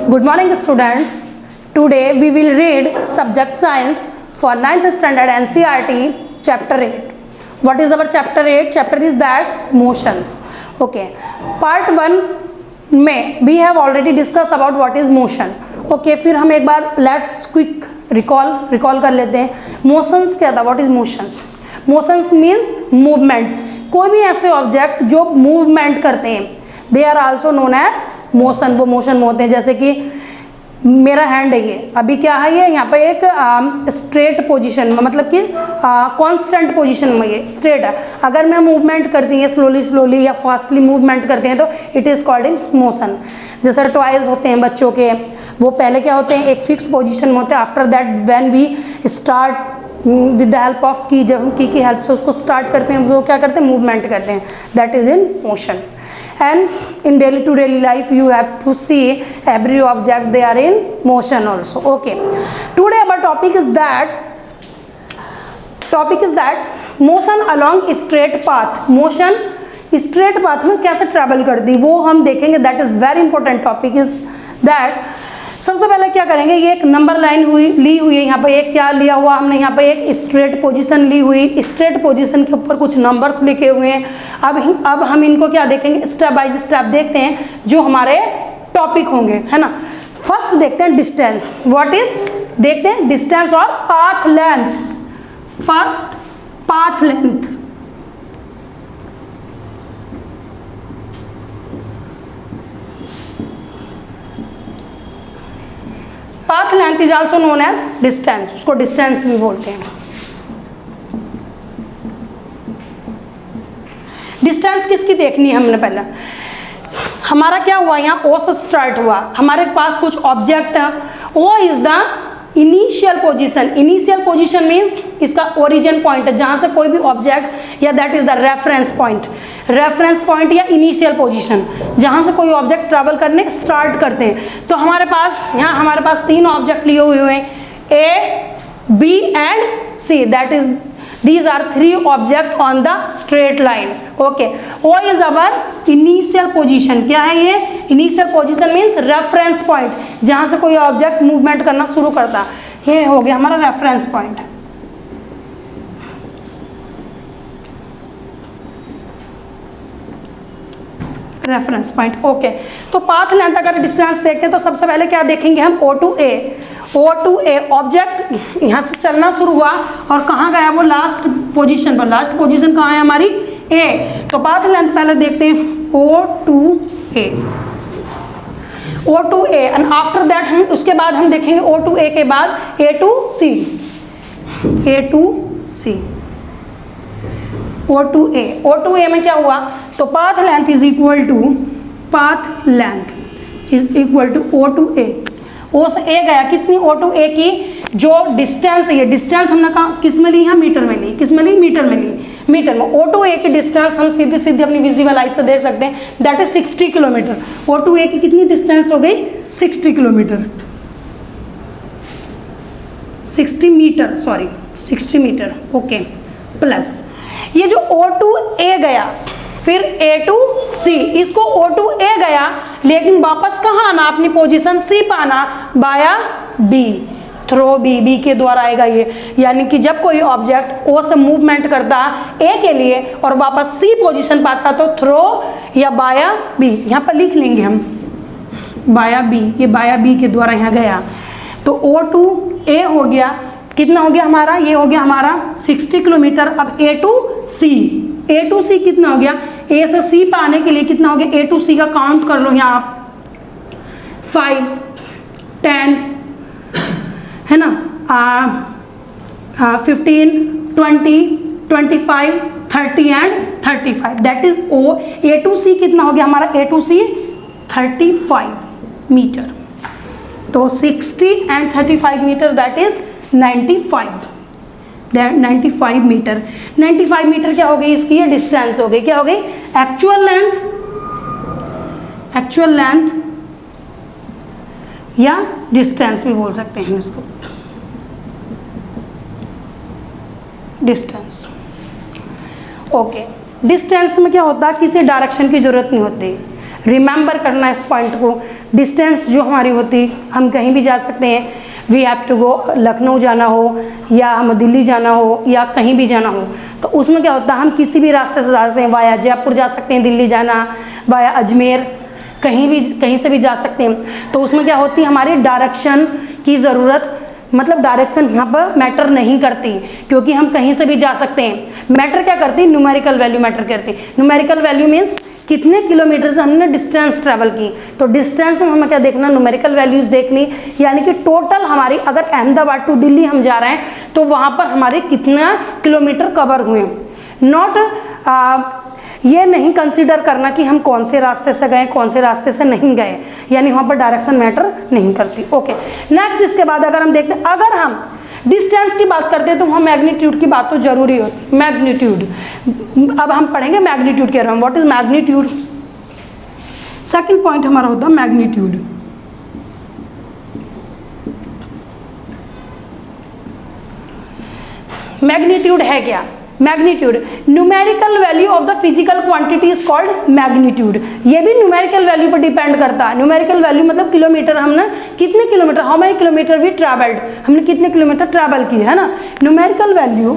Good morning students. Today we will read subject science for 9th standard NCERT chapter 8. What is our chapter 8? Chapter is that motions. Okay. Part 1 में we have already discussed about what is motion. Okay, फिर हम एक बार let's quick recall कर लेते हैं. Motions क्या था? What is motions? Motions means movement. कोई भी ऐसे ऑब्जेक्ट जो मूवमेंट करते हैं they are also known as motion. वो मोशन में होते हैं. जैसे कि मेरा हैंड है, ये अभी क्या है, ये यहाँ पे एक स्ट्रेट पोजीशन में, मतलब कि कांस्टेंट पोजीशन में ये स्ट्रेट है. अगर मैं मूवमेंट करती है स्लोली या फास्टली मूवमेंट करते हैं तो it is called in motion. जैसे टॉयज होते हैं बच्चों के, वो पहले क्या होते हैं, एक फिक्स पोजीशन में होते हैं. After that when we start with the help of की, जब हम की हेल्प से उसको स्टार्ट करते हैं, वो क्या करते हैं, मूवमेंट करते हैं. That is in motion. And in daily to daily life you have to see every object they are in motion also. Okay, today our topic is that motion along straight path. motion straight path में कैसे travel करती वो हम देखेंगे. that is very important topic is that सबसे पहले क्या करेंगे, ये एक नंबर लाइन ली हुई है. यहाँ पे एक क्या लिया हुआ हमने, यहाँ पे एक स्ट्रेट पोजीशन ली हुई. स्ट्रेट पोजीशन के ऊपर कुछ नंबर्स लिखे हुए हैं. अब हम इनको क्या देखेंगे, स्टेप बाय स्टेप देखते हैं जो हमारे टॉपिक होंगे, है ना. फर्स्ट देखते हैं डिस्टेंस. व्हाट इज, देखते हैं डिस्टेंस और path length. First path length. Path length is also known as distance. उसको डिस्टेंस भी बोलते हैं. डिस्टेंस किसकी देखनी है हमने पहले. हमारा क्या हुआ, यहाँ ओ से स्टार्ट हुआ, हमारे पास कुछ ऑब्जेक्ट है. O is the initial position. Initial position means इसका ओरिजिन पॉइंट है, जहाँ से कोई भी ऑब्जेक्ट, या that is the reference point. Reference point या इनिशियल पोजीशन, जहाँ से कोई ऑब्जेक्ट ट्रैवल करने स्टार्ट करते हैं. तो हमारे पास यहाँ हमारे पास तीन ऑब्जेक्ट लिए हुए हैं, A, B and C. That is these are three objects on the straight line. okay, O is our initial position. क्या है ये, initial position means reference point, जहाँ से कोई ऑब्जेक्ट मूवमेंट करना शुरू करता. ये हो गया हमारा reference point. Reference point. Okay, तो पाथ लेंथ अगर डिस्टेंस देखते हैं तो सबसे पहले क्या देखेंगे हम, O to A. O to A object यहाँ से चलना शुरू हुआ और कहाँ गया वो, लास्ट पोजीशन पर. लास्ट पोजीशन कहाँ है हमारी, A. तो पाथ लेंथ पहले देखते हैं O to A. O to A and after that हम उसके बाद हम देखेंगे O to A के बाद A to C. A to C. O to A. O to A में क्या हुआ, तो path length is equal to, path length is equal to O to A. O से A गया, कितनी, O to A की जो डिस्टेंस है, ये डिस्टेंस हमने कहा किस में ली है, मीटर में ली. किस में ली, मीटर में ली. मीटर में O to A की डिस्टेंस हम सीधी सीधी अपनी विजिबल आई से देख सकते हैं. That is 60 kilometre. O to A की कितनी डिस्टेंस हो गई, 60 kilometre. 60 metre, sorry 60 metre. Okay, plus ये जो O to A गया, फिर A to C, इसको O to A गया लेकिन वापस कहाँ आना, अपनी पोजीशन C पर आना बाया B, थ्रो B के द्वारा आएगा ये. यानी कि जब कोई ऑब्जेक्ट O से मूवमेंट करता A के लिए और वापस C पोजीशन पाता तो थ्रो या बाया B. यहाँ पर लिख लेंगे हम बाया B, ये बाया B के द्वारा यहाँ गया. तो O to A हो गया, कितना हो गया हमारा, ये हो गया हमारा 60 किलोमीटर. अब A to C, A to C कितना हो गया, A से C पर आने के लिए कितना हो गया, A to C का काउंट कर लो यहाँ आप, 5, 10 है ना, 15, 20, 25, 30 and 35. That is O. A to C कितना हो गया हमारा, A to C 35 मीटर. तो 60 and 35 metre that is 95. 95 metre. 95 metre क्या हो गई इसकी, ये डिस्टेंस हो गई. क्या हो गई, एक्चुअल लेंथ. एक्चुअल लेंथ या डिस्टेंस भी बोल सकते हैं इसको, डिस्टेंस. ओके, डिस्टेंस में क्या होता है, किसी डायरेक्शन की जरूरत नहीं होती. रिमेंबर करना इस पॉइंट को, डिस्टेंस जो हमारी होती, हम कहीं भी जा सकते हैं, we have to go, Lucknow जाना हो या हम दिल्ली जाना हो या कहीं भी जाना हो, तो उसमें क्या होता है, हम किसी भी रास्ते से जा सकते हैं, वाया जयपुर जा सकते हैं, दिल्ली जाना, वाया अजमेर, कहीं से भी जा सकते हैं। तो उसमें क्या होती है, हमारी डायरेक्शन की ज़रूरत, मतलब डायरेक्शन यहाँ पर मैटर नहीं करती, क्योंकि हम कहीं से भी जा सकते हैं। मैटर क्या करती, न्यूमेरिकल वैल्यू मैटर करती। न्यूमेरिकल वैल्यू मीन्स कितने किलोमीटर से हमने डिस्टेंस ट्रैवल की, तो डिस्टेंस में हमें क्या देखना, न्यूमेरिकल वैल्यूज देखनी, यानी कि टोटल हमारी अगर अहमदाबाद टू दिल्ली हम जा रहे हैं तो वहाँ पर हमारे कितना किलोमीटर कवर हुए। नॉट ये नहीं कंसीडर करना कि हम कौन से रास्ते से गए, कौन से रास्ते से नहीं गए, यानी वहाँ पर डायरेक्शन मैटर नहीं करती। ओके, नेक्स्ट इसके बाद अगर हम देखते हैं, अगर हम डिस्टेंस की बात करते हैं तो वहाँ मैग्नीट्यूड की बात तो जरूरी होती। मैग्नीट्यूड, अब हम पढ़ेंगे मैग्नीट्यूड के बारे में, what is magnitude. Second point हमारा होता है मैग्नीट्यूड। मैग्नीट्यूड है क्या, magnitude numerical value of the physical quantity is called magnitude. ये भी न्यूमेरिकल वैल्यू पर डिपेंड करता है। न्यूमेरिकल वैल्यू मतलब किलोमीटर, हमने कितने kilometre, how many kilometre we travelled, हमने कितने किलोमीटर ट्रैवल किए, है ना। Numerical value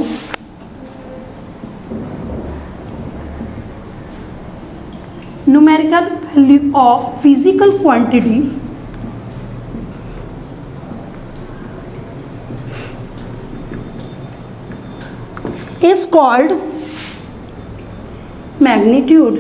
of physical quantity is called magnitude।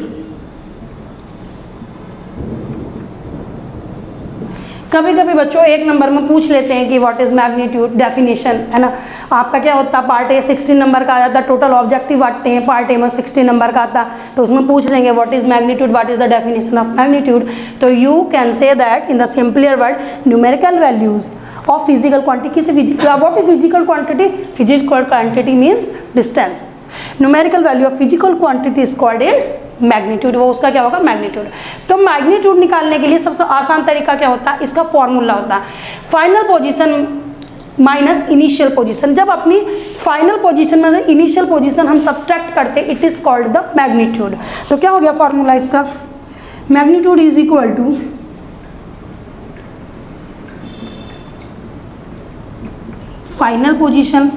कभी कभी बच्चों एक नंबर में पूछ लेते हैं कि व्हाट इज मैग्नीट्यूड, डेफिनेशन, है ना। आपका क्या होता है, पार्ट ए 16 नंबर का आ जाता है, टोटल ऑब्जेक्टिव बांटते हैं, पार्ट ए में 16 नंबर का आता, तो उसमें पूछ लेंगे what is magnitude, what is the definition of magnitude. तो you can say that in the simpler word numerical values of physical quantity. किसी what is physical quantity, physical quantity means distance. Numerical value of physical quantity is called its magnitude, वो उसका क्या होगा, magnitude. तो magnitude निकालने के लिए सबसे आसान तरीका क्या होता है, इसका फॉर्मूला होता है final position minus initial position. जब अपनी फाइनल पोजीशन में से इनिशियल पोजीशन हम सब्ट्रैक्ट करते, it is called the magnitude. तो क्या हो गया फॉर्मूला इसका, magnitude is equal to final position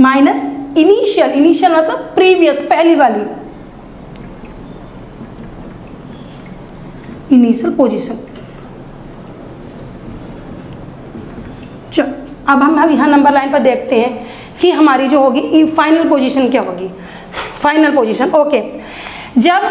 minus initial, initial मतलब प्रीवियस, पहली वाली इनिशियल पोजीशन। चलो अब हम यहाँ नंबर लाइन पर देखते हैं कि हमारी जो होगी फाइनल पोजीशन क्या होगी। फाइनल पोजीशन, ओके, जब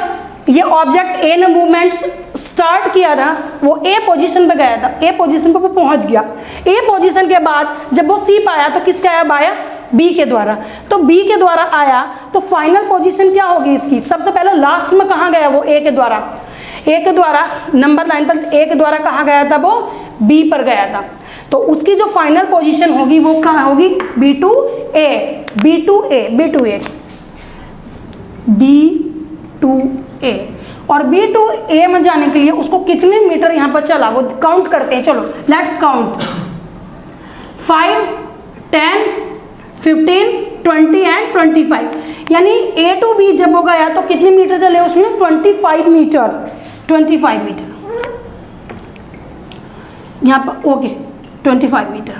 ये ऑब्जेक्ट ए ने मूवमेंट स्टार्ट किया था, वो ए पोजीशन पे गया था, ए पोजीशन पे वो पहुंच गया। ए पोजीशन के बाद जब वो सी पे आया तो किसका आया, बी के द्वारा। तो बी के द्वारा आया तो फाइनल पोजीशन क्या होगी इसकी, सबसे पहले लास्ट में कहाँ गया वो, ए के द्वारा। ए के द्वारा नंबर लाइन पर ए के द्वारा कहाँ गया था, वो बी पर गया था। तो उसकी जो फाइनल पोजीशन होगी वो कहाँ होगी, B to A, B to A, B to A, B to A. और बी टू ए में जाने के लिए उसको कितने मीटर यहाँ पर चला वो काउंट करते हैं। चलो लेट्स काउंट, 5, 10, 15, 20 एंड 25, यानी ए टू बी जब हो गया तो कितने मीटर चले उसमें, 25 मीटर, 25 मीटर यहाँ पर, ओके 25 मीटर।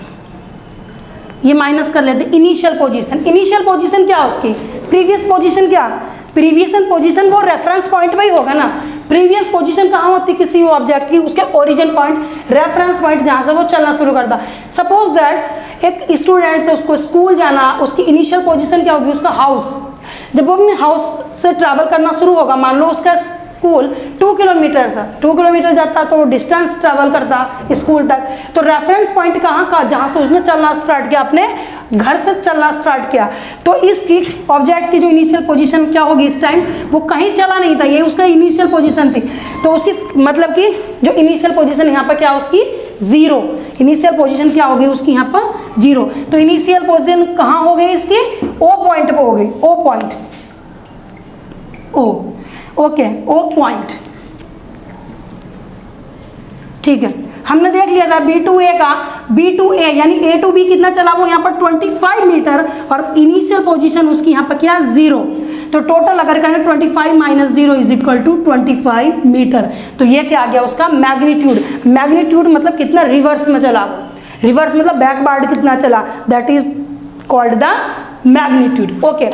ये माइनस कर लेते इनिशियल पोजीशन। इनिशियल पोजीशन क्या उसकी, प्रीवियस पोजीशन क्या, प्रीवियस पोजीशन वो रेफरेंस पॉइंट पे ही होगा ना। प्रीवियस पोजीशन कहाँ होती किसी ऑब्जेक्ट की, उसके ओरिजिन पॉइंट, रेफरेंस पॉइंट जहाँ से वो चलना शुरू करता। सपोज दैट एक स्टूडेंट से उसको स्कूल जाना, उसकी इनिशियल पोजीशन क्या होगी, उसका हाउस। जब वो अपने हाउस से ट्रैवल करना शुरू होगा, मान लो उसका स्कूल 2 किलोमीटर से 2 किलोमीटर जाता तो वो डिस्टेंस ट्रैवल करता स्कूल तक। तो रेफरेंस पॉइंट कहाँ का, जहाँ से उसने चलना स्टार्ट किया, अपने घर से चलना स्टार्ट किया। तो इसकी ऑब्जेक्ट की जो इनिशियल पोजीशन क्या होगी, इस टाइम वो कहीं चला नहीं था, ये उसका इनिशियल पोजीशन थी। तो उसकी मतलब कि जो इनिशियल पोजीशन यहाँ पर क्या उसकी, 0। इनिशियल पोजीशन क्या होगी उसकी यहाँ पर, 0। तो इनिशियल पोजीशन कहाँ हो गई इसकी, ओ पॉइंट पर हो गई, ओ पॉइंट, ओ, ओके, ओ पॉइंट, ठीक है। हमने देख लिया था B2A का, B2A यानी A to B कितना चला, वो यहाँ पर 25 मीटर और इनिशियल पोजीशन उसकी यहाँ पर क्या, 0। तो टोटल अगर करें 25 minus 0 is equal to 25 metre. तो ये क्या आ गया उसका मैग्नीट्यूड। मैग्नीट्यूड मतलब कितना रिवर्स में चला, रिवर्स मतलब बैकवर्ड कितना चला, that is called the magnitude. Okay,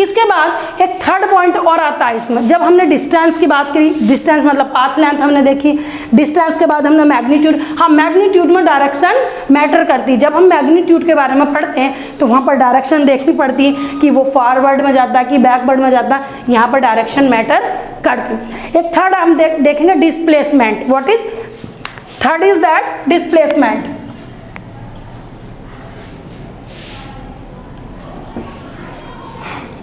इसके बाद एक थर्ड पॉइंट और आता है इसमें। जब हमने डिस्टेंस की बात करी, डिस्टेंस मतलब पाथ लेंथ हमने देखी, डिस्टेंस के बाद हमने मैग्नीट्यूड। हाँ, मैग्नीट्यूड में डायरेक्शन मैटर करती है। जब हम मैग्नीट्यूड के बारे में पढ़ते हैं तो वहाँ पर डायरेक्शन देखनी पड़ती है कि वो फॉरवर्ड में जाता है कि बैकवर्ड में जाता है, यहाँ पर डायरेक्शन मैटर करती है। एक थर्ड हम देखेंगे displacement. What is third is that displacement.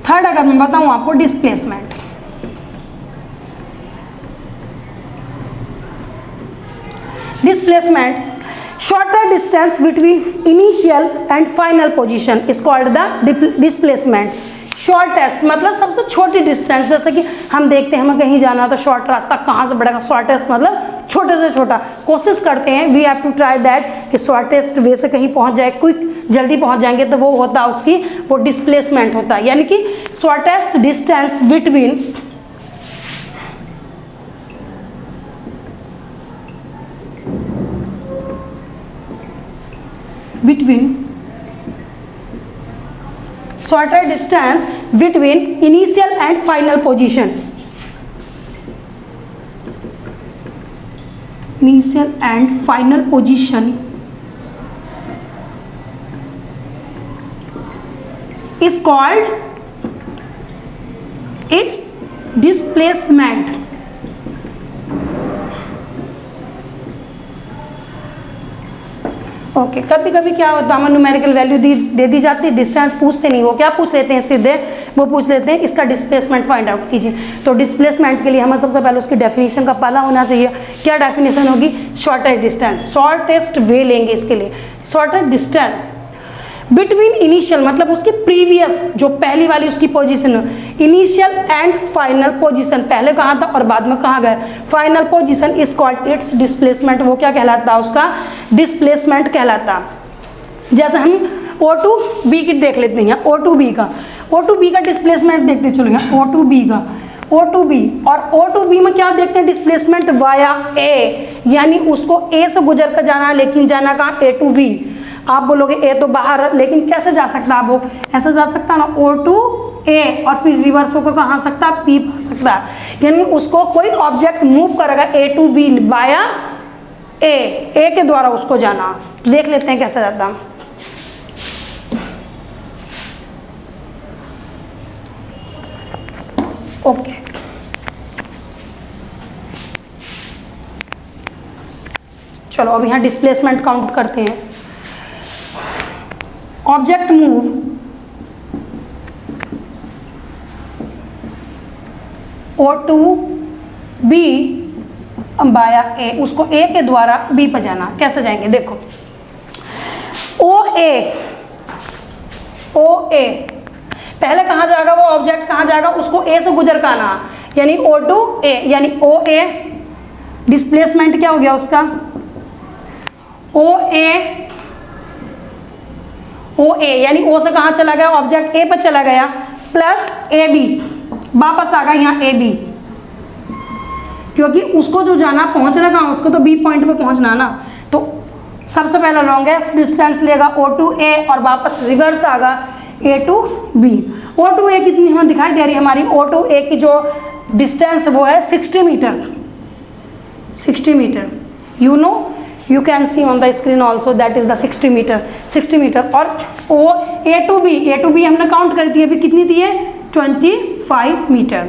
Third अगर मैं बताऊं आपको, displacement. Displacement, shorter distance between initial and final position is called the displacement. Shortest मतलब सबसे छोटी डिस्टेंस, जैसे कि हम देखते हैं हमें कहीं जाना तो शॉर्ट रास्ता कहाँ से बढ़ेगा, शॉर्टेस्ट मतलब छोटे से छोटा। कोशिश करते हैं, we have to try that कि शॉर्टेस्ट वे से कहीं पहुँच जाए, क्विक जल्दी पहुँच जाएंगे, तो वो होता है उसकी वो डिस्प्लेसमेंट होता है। यानी कि shortest distance between shorter distance between initial and final position, initial and final position is called its displacement। Okay, कभी कभी क्या होता है, हमें न्यूमेरिकल वैल्यू दे दी जाती है, डिस्टेंस पूछते नहीं, वो क्या पूछ लेते हैं सीधे, वो पूछ लेते हैं इसका डिस्प्लेसमेंट फाइंड आउट कीजिए। तो डिस्प्लेसमेंट के लिए हमें सबसे पहले उसकी डेफिनेशन का पता होना चाहिए। क्या डेफिनेशन होगी, शॉर्टेस्ट डिस्टेंस, शॉर्टेस्ट वे लेंगे इसके लिए। शॉर्टेस्ट डिस्टेंस बिटवीन इनिशियल मतलब उसकी प्रीवियस जो पहली वाली उसकी position, initial and final position, पहले कहाँ था और बाद में कहाँ गए, final position is called it's displacement. वो क्या कहलाता है, उसका डिस्प्लेसमेंट कहलाता। जैसे हम O2B की देख लेते हैं, O2B का डिस्प्लेसमेंट देखते चलो यहाँ, O2B और O2B में क्या देखते हैं, डिस्प्लेसमेंट वाया A, यानी उसको A से गुजर कर जाना, लेकिन जाना कहाँ, A to B। आप बोलोगे A तो बाहर है, लेकिन कैसे जा सकता है, वो ऐसे जा सकता है ना, O to A और फिर रिवर्स होकर कहाँ आ सकता है, P आ सकता है। यानी उसको कोई ऑब्जेक्ट मूव करेगा A to B via A के द्वारा उसको जाना। देख लेते हैं कैसे जाता है। ओके, चलो अब यहाँ डिस्प्लेसमेंट काउंट करते हैं। ऑब्जेक्ट मूव O2B बाया A, उसको A के द्वारा B पर जाना। कैसे जाएंगे देखो, OA पहले कहाँ जाएगा, वो ऑब्जेक्ट कहाँ जाएगा, उसको A से गुजर कर आना, यानी O2A, यानी OA डिस्प्लेसमेंट क्या हो गया उसका, OA यानी O से कहाँ चला गया, ऑब्जेक्ट A पर चला गया, प्लस AB वापस आ गया यहाँ AB, क्योंकि उसको जो जाना पहुँचना कहाँ, उसको तो B पॉइंट पे पहुँचना ना। तो सबसे पहले लॉन्गेस्ट डिस्टेंस लेगा O2A और वापस रिवर्स आगा A to B। O2A कितनी हमें दिखाई दे रही है, हमारी O2A की जो डिस्टेंस वो है 60 metre, 60 metre. You know, you can see on the screen also that is the 60 metre. और A to B हमने काउंट कर दी, अभी कितनी दी है, 25 मीटर।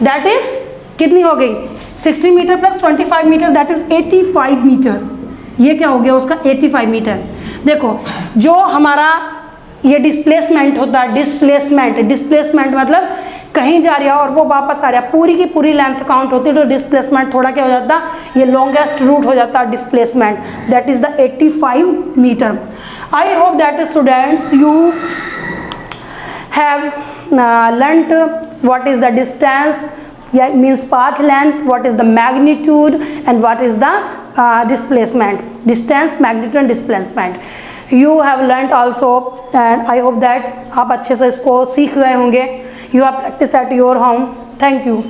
दैट इज कितनी हो गई, 60 metre plus 25 metre, that is 85 metre. ये क्या हो गया उसका, 85 मीटर। देखो जो हमारा ये डिस्प्लेसमेंट होता है, डिस्प्लेसमेंट मतलब कहीं जा रहा है और वो वापस आ रहा है, पूरी की पूरी लेंथ काउंट होती है, तो डिस्प्लेसमेंट थोड़ा क्या हो जाता है, ये लॉन्गेस्ट रूट हो जाता है displacement, that is the 85 metre. I hope that students you have learnt what is the distance, means path length, what is the magnitude and what is the displacement, distance, magnitude and displacement. You have learned also and I hope that आप अच्छे से इसको सीख गए होंगे। You have practice at your home. Thank you.